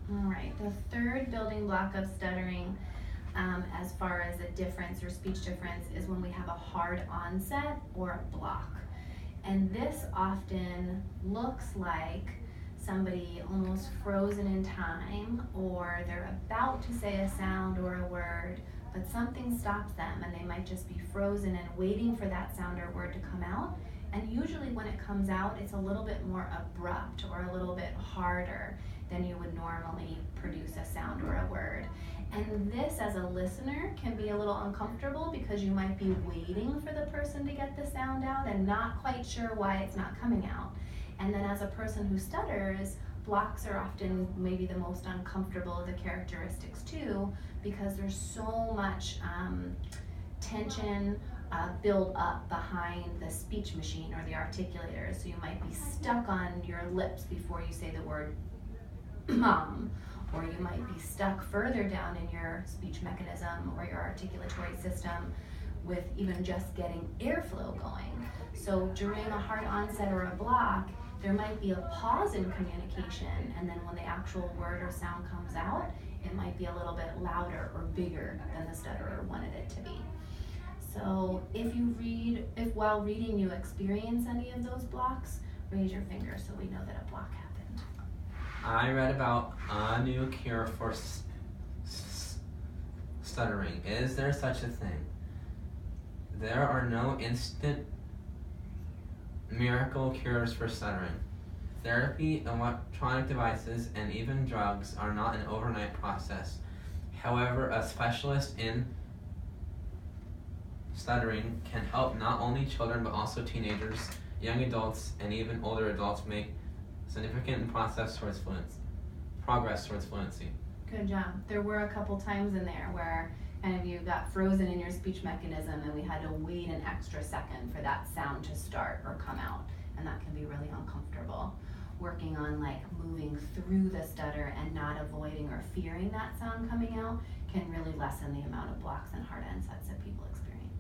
All right, the third building block of stuttering, as far as a difference or speech difference, is when we have a hard onset or a block. And this often looks like somebody almost frozen in time, or they're about to say a sound or a word, but something stops them and they might just be frozen and waiting for that sound or word to come out. And usually when it comes out, it's a little bit more abrupt or a little bit harder than you would normally produce a sound or a word. And this, as a listener, can be a little uncomfortable because you might be waiting for the person to get the sound out and not quite sure why it's not coming out. And then as a person who stutters, blocks are often maybe the most uncomfortable of the characteristics too, because there's so much tension build up behind the speech machine or the articulator. So you might be stuck on your lips before you say the word mom, or you might be stuck further down in your speech mechanism or your articulatory system with even just getting airflow going. So during a hard onset or a block, there might be a pause in communication, and then when the actual word or sound comes out, it might be a little bit louder or bigger than the stutterer wanted it to be. So if while reading you experience any of those blocks, raise your finger so we know that a block happened. I read about a new cure for stuttering. Is there such a thing? There are no instant miracle cures for stuttering. Therapy, electronic devices, and even drugs are not an overnight process. However, a specialist in stuttering can help not only children but also teenagers, young adults, and even older adults make significant progress towards fluency. Good job. There were a couple times in there where kind of you got frozen in your speech mechanism and we had to wait an extra second for that sound to start or come out, and that can be really uncomfortable. Working on like moving through the stutter and not avoiding or fearing that sound coming out can really lessen the amount of blocks and hard onsets that people experience.